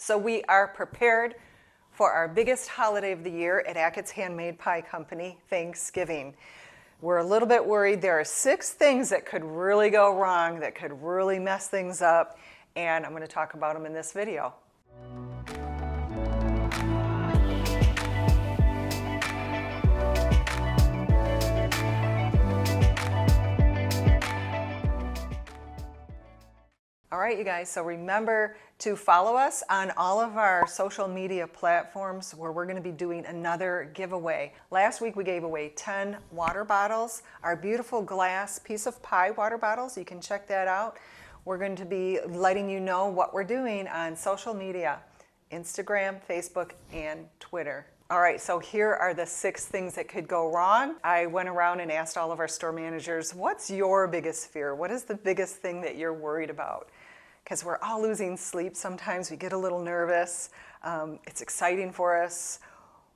So we are prepared for our biggest holiday of the year at Achatz Handmade Pie Company, Thanksgiving. We're a little bit worried. There are 6 things that could really go wrong, that could really mess things up, and I'm going to talk about them in this video. All right, you guys, so remember to follow us on all of our social media platforms where we're going to be doing another giveaway. Last week we gave away 10 water bottles, our beautiful glass piece of pie water bottles. You can check that out. We're going to be letting you know what we're doing on social media, Instagram, Facebook, and Twitter. All right, so here are the 6 things that could go wrong. I went around and asked all of our store managers, what's your biggest fear? What is the biggest thing that you're worried about? Because we're all losing sleep sometimes. We get a little nervous. It's exciting for us.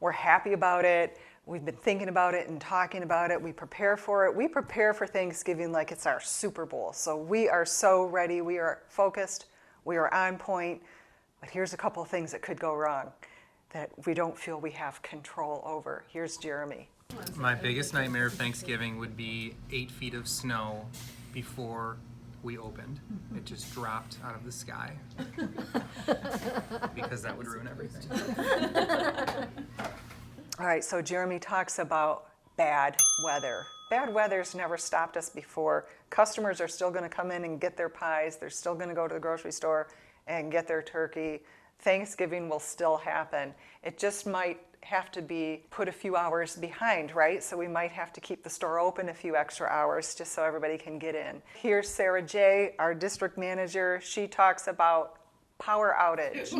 We're happy about it. We've been thinking about it and talking about it. We prepare for it. We prepare for Thanksgiving like it's our Super Bowl. So we are so ready. We are focused. We are on point. But here's a couple of things that could go wrong that we don't feel we have control over. Here's Jeremy. My biggest nightmare of Thanksgiving would be 8 feet of snow before we opened. It just dropped out of the sky because that would ruin everything. All right, so Jeremy talks about bad weather. Bad weather's never stopped us before. Customers are still going to come in and get their pies. They're still going to go to the grocery store and get their turkey. Thanksgiving will still happen. It just might have to be put a few hours behind, right? So we might have to keep the store open a few extra hours just so everybody can get in. Here's Sarah J., our district manager. She talks about power outage.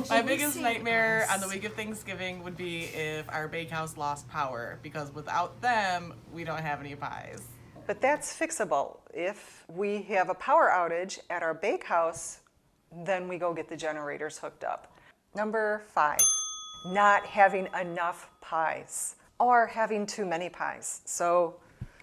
My biggest nightmare on the week of Thanksgiving would be if our bakehouse lost power, because without them, we don't have any pies. But that's fixable. If we have a power outage at our bakehouse, then we go get the generators hooked up. Number 5. Not having enough pies or having too many pies. So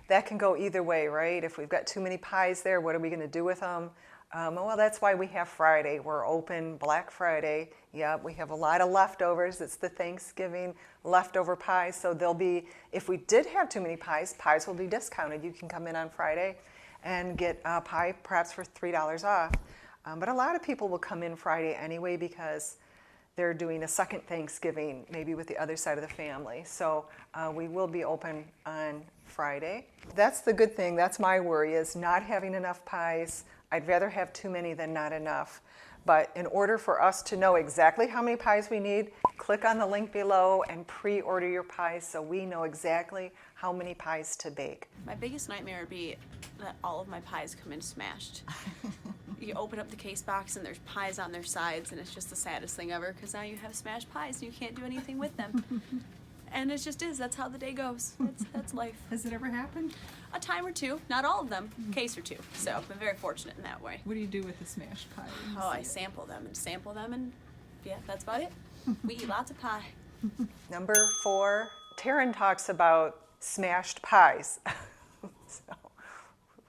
that can go either way, right? If we've got too many pies there, what are we going to do with them? Well, that's why we have Friday. We're open Black Friday. Yeah, we have a lot of leftovers. It's the Thanksgiving leftover pies. So there'll be, if we did have too many pies, pies will be discounted. You can come in on Friday and get a pie perhaps for $3 off. But a lot of people will come in Friday anyway because they're doing a second Thanksgiving, maybe with the other side of the family. So we will be open on Friday. That's the good thing. That's my worry, is not having enough pies. I'd rather have too many than not enough. But in order for us to know exactly how many pies we need, click on the link below and pre-order your pies so we know exactly how many pies to bake. My biggest nightmare would be that all of my pies come in smashed. You open up the case box and there's pies on their sides, and it's just the saddest thing ever, because now you have smashed pies and you can't do anything with them. And it just is. That's how the day goes. That's life. Has it ever happened? A time or two. Not all of them. Case or two. So I've been very fortunate in that way. What do you do with the smashed pie? Oh, I sample them, and yeah, that's about it. We eat lots of pie. Number 4, Taryn talks about smashed pies. So,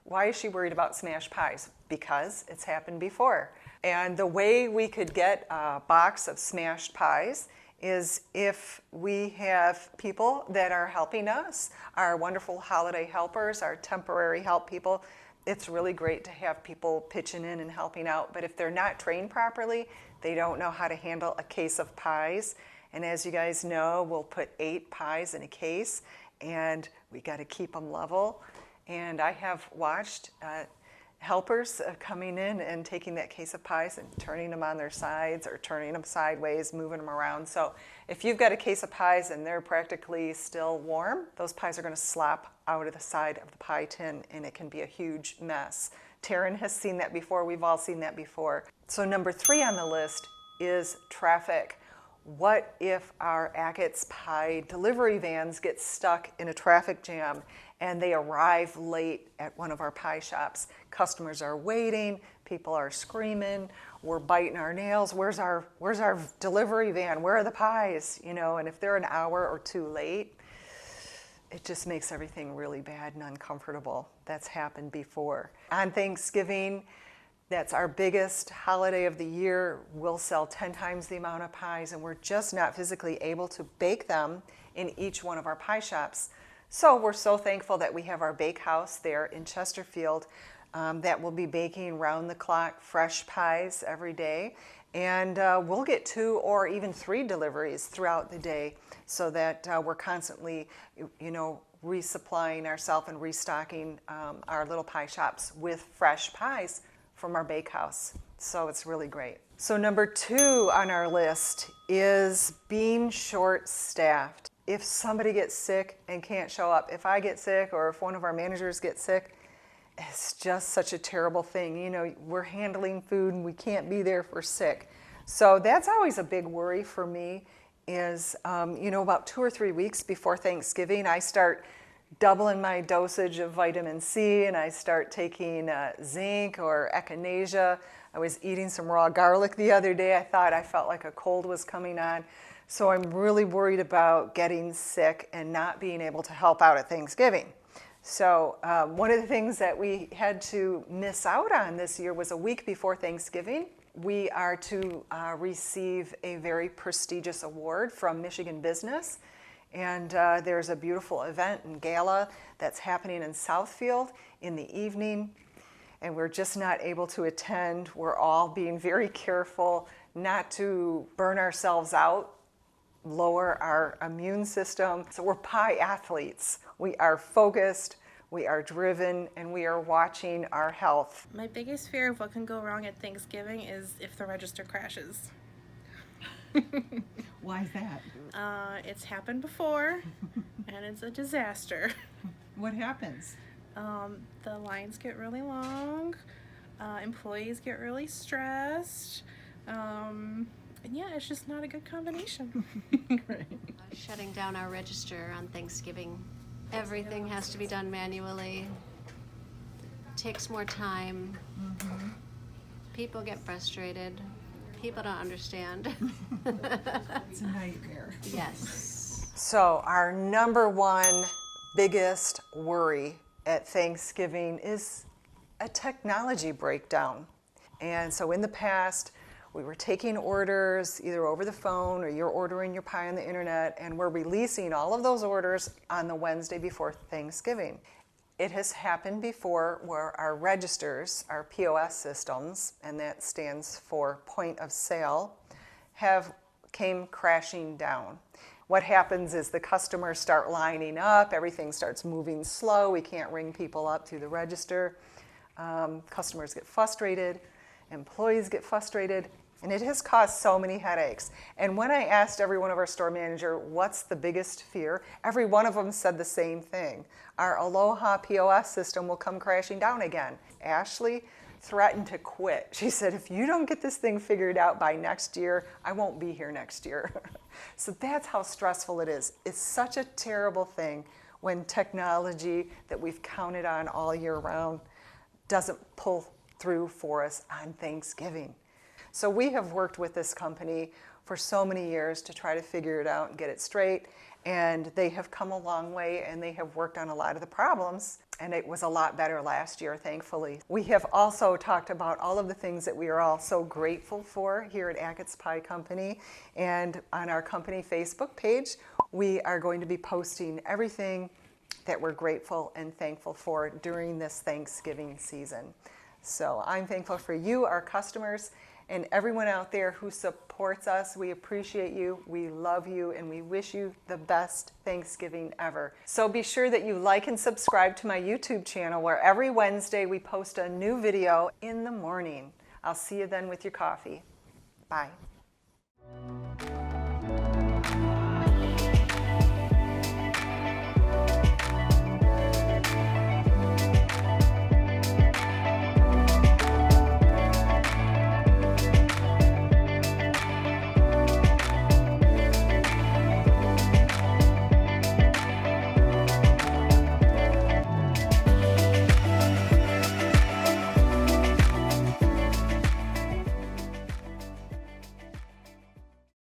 why is she worried about smashed pies? Because it's happened before. And the way we could get a box of smashed pies is if we have people that are helping us, our wonderful holiday helpers, our temporary help people. It's really great to have people pitching in and helping out, but if they're not trained properly, they don't know how to handle a case of pies. And as you guys know, we'll put 8 pies in a case, and we got to keep them level. And I have watched helpers coming in and taking that case of pies and turning them on their sides or turning them sideways, moving them around. So if you've got a case of pies and they're practically still warm, those pies are going to slop out of the side of the pie tin, and it can be a huge mess. Taryn has seen that before. We've all seen that before. So number 3 on the list is traffic. What if our Achatz pie delivery vans get stuck in a traffic jam and they arrive late at one of our pie shops? Customers are waiting, people are screaming, we're biting our nails. Where's our delivery van? Where are the pies? You know, and if they're an hour or 2 late, it just makes everything really bad and uncomfortable. That's happened before. On Thanksgiving, That's our biggest holiday of the year. We'll sell 10 times the amount of pies, and we're just not physically able to bake them in each one of our pie shops. So we're so thankful that we have our bakehouse there in Chesterfield that will be baking round the clock fresh pies every day. And we'll get 2 or even 3 deliveries throughout the day so that we're constantly, resupplying ourselves and restocking our little pie shops with fresh pies from our bakehouse. So it's really great. So number 2 on our list is being short-staffed. If somebody gets sick and can't show up, if I get sick or if one of our managers gets sick, it's just such a terrible thing. We're handling food and we can't be there if we're sick. So that's always a big worry for me is, about 2 or 3 weeks before Thanksgiving, I start doubling my dosage of vitamin C and I start taking zinc or echinacea. I was eating some raw garlic the other day. I felt like a cold was coming on. So I'm really worried about getting sick and not being able to help out at Thanksgiving. So one of the things that we had to miss out on this year was a week before Thanksgiving. We are to receive a very prestigious award from Michigan Business. And there's a beautiful event and gala that's happening in Southfield in the evening. And we're just not able to attend. We're all being very careful not to burn ourselves out, lower our immune system. So we're pie athletes. We are focused, we are driven, and we are watching our health. My biggest fear of what can go wrong at Thanksgiving is if the register crashes. Why is that? It's happened before, and it's a disaster. What happens? The lines get really long, employees get really stressed, and yeah, it's just not a good combination. Right. Shutting down our register on Thanksgiving. Everything has to be done manually. Takes more time. Mm-hmm. People get frustrated. People don't understand. It's a nightmare. Yes. So our number one biggest worry at Thanksgiving is a technology breakdown. And so in the past, we were taking orders either over the phone or you're ordering your pie on the internet, and we're releasing all of those orders on the Wednesday before Thanksgiving. It has happened before where our registers, our POS systems, and that stands for point of sale, came crashing down. What happens is the customers start lining up, everything starts moving slow, we can't ring people up through the register, customers get frustrated, employees get frustrated, and it has caused so many headaches. And when I asked every one of our store manager, what's the biggest fear? Every one of them said the same thing. Our Aloha POS system will come crashing down again. Ashley threatened to quit. She said, if you don't get this thing figured out by next year, I won't be here next year. So that's how stressful it is. It's such a terrible thing when technology that we've counted on all year round doesn't pull through for us on Thanksgiving. So we have worked with this company for so many years to try to figure it out and get it straight. And they have come a long way, and they have worked on a lot of the problems. And it was a lot better last year, thankfully. We have also talked about all of the things that we are all so grateful for here at Achatz Pie Company. And on our company Facebook page, we are going to be posting everything that we're grateful and thankful for during this Thanksgiving season. So I'm thankful for you, our customers, and everyone out there who supports us. We appreciate you, we love you, and we wish you the best Thanksgiving ever. So be sure that you like and subscribe to my YouTube channel, where every Wednesday we post a new video in the morning. I'll see you then with your coffee. Bye.